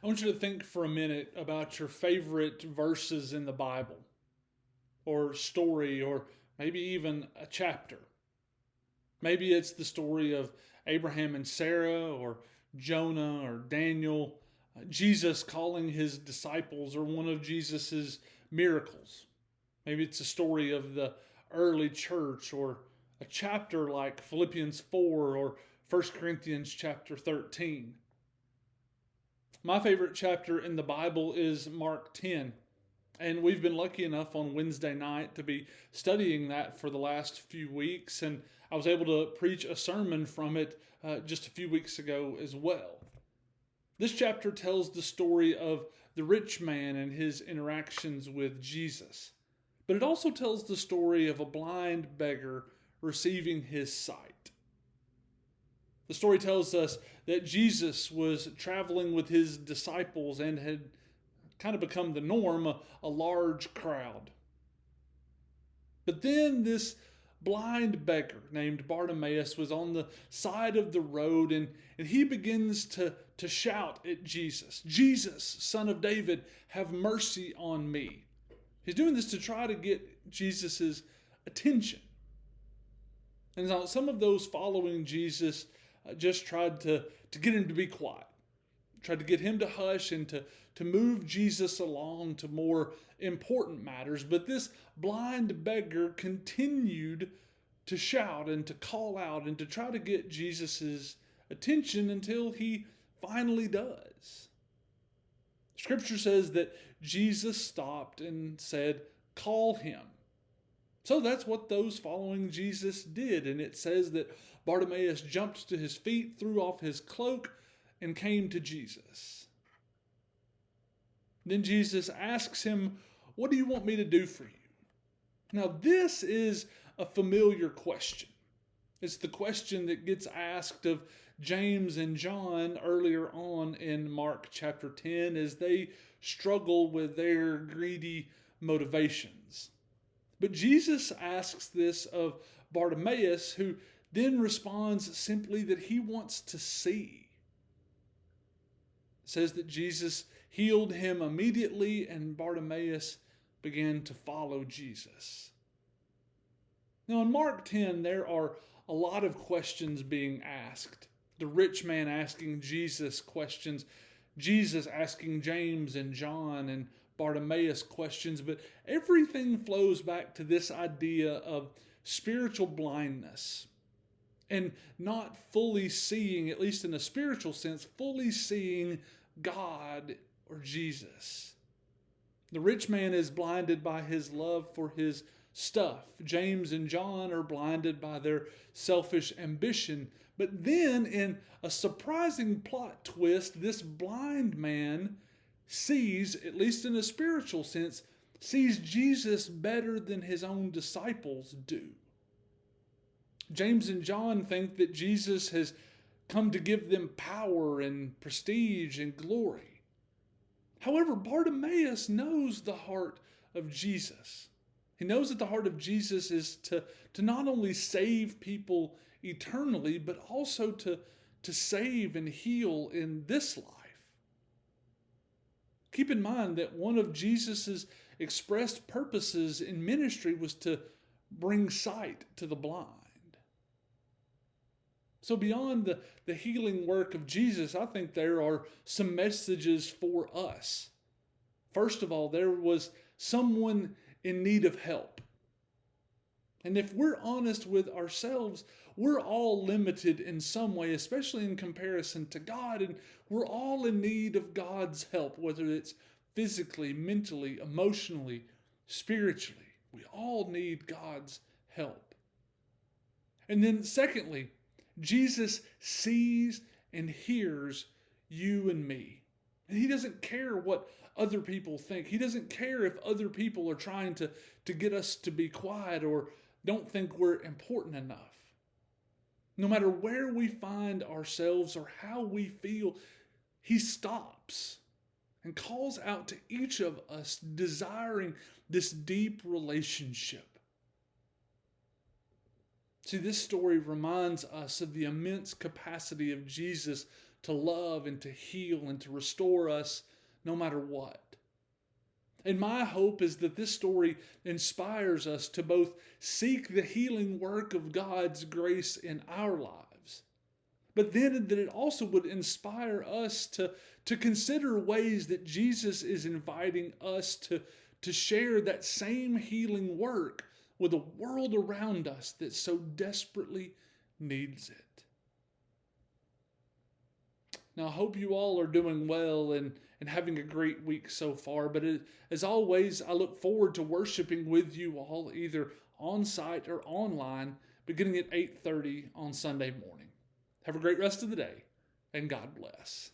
I want you to think for a minute about your favorite verses in the Bible, or story, or maybe even a chapter. Maybe it's the story of Abraham and Sarah, or Jonah, or Daniel, Jesus calling his disciples, or one of Jesus's miracles. Maybe it's a story of the early church, or a chapter like Philippians 4 or 1 Corinthians chapter 13. My favorite chapter in the Bible is Mark 10. And we've been lucky enough on Wednesday night to be studying that for the last few weeks. And I was able to preach a sermon from it just a few weeks ago as well. This chapter tells the story of the rich man and his interactions with Jesus. But it also tells the story of a blind beggar receiving his sight. The story tells us that Jesus was traveling with his disciples and had kind of become the norm, a large crowd. But then this blind beggar named Bartimaeus was on the side of the road, and he begins to shout at Jesus, "Jesus, Son of David, have mercy on me." He's doing this to try to get Jesus' attention. And now some of those following Jesus just tried to get him to be quiet, tried to get him to hush and to move Jesus along to more important matters. But this blind beggar continued to shout and to call out and to try to get Jesus' attention until he finally does. Scripture says that Jesus stopped and said, "Call him." So that's what those following Jesus did. And it says that Bartimaeus jumped to his feet, threw off his cloak, and came to Jesus. Then Jesus asks him, "What do you want me to do for you?" Now, this is a familiar question. It's the question that gets asked of James and John earlier on in Mark chapter 10 as they struggle with their greedy motivations. But Jesus asks this of Bartimaeus, who then responds simply that he wants to see. It says that Jesus healed him immediately, and Bartimaeus began to follow Jesus. Now, in Mark 10, there are a lot of questions being asked. The rich man asking Jesus questions, Jesus asking James and John and Bartimaeus questions, but everything flows back to this idea of spiritual blindness and not fully seeing, at least in a spiritual sense, fully seeing God or Jesus. The rich man is blinded by his love for his stuff. James and John are blinded by their selfish ambition. But then, in a surprising plot twist, this blind man sees, at least in a spiritual sense, sees Jesus better than his own disciples do. James and John think that Jesus has come to give them power and prestige and glory. However, Bartimaeus knows the heart of Jesus. He knows that the heart of Jesus is to not only save people eternally, but also to save and heal in this life. Keep in mind that one of Jesus' expressed purposes in ministry was to bring sight to the blind. So beyond the healing work of Jesus, I think there are some messages for us. First of all, there was someone in need of help. And if we're honest with ourselves, we're all limited in some way, especially in comparison to God, and we're all in need of God's help, whether it's physically, mentally, emotionally, spiritually. We all need God's help. And then secondly, Jesus sees and hears you and me. And he doesn't care what other people think. He doesn't care if other people are trying to get us to be quiet or don't think we're important enough. No matter where we find ourselves or how we feel, he stops and calls out to each of us, desiring this deep relationship. See, this story reminds us of the immense capacity of Jesus to love and to heal and to restore us no matter what. And my hope is that this story inspires us to both seek the healing work of God's grace in our lives, but then that it also would inspire us to consider ways that Jesus is inviting us to share that same healing work with a world around us that so desperately needs it. Now, I hope you all are doing well and having a great week so far. But as always, I look forward to worshiping with you all, either on site or online, beginning at 8:30 on Sunday morning. Have a great rest of the day, and God bless.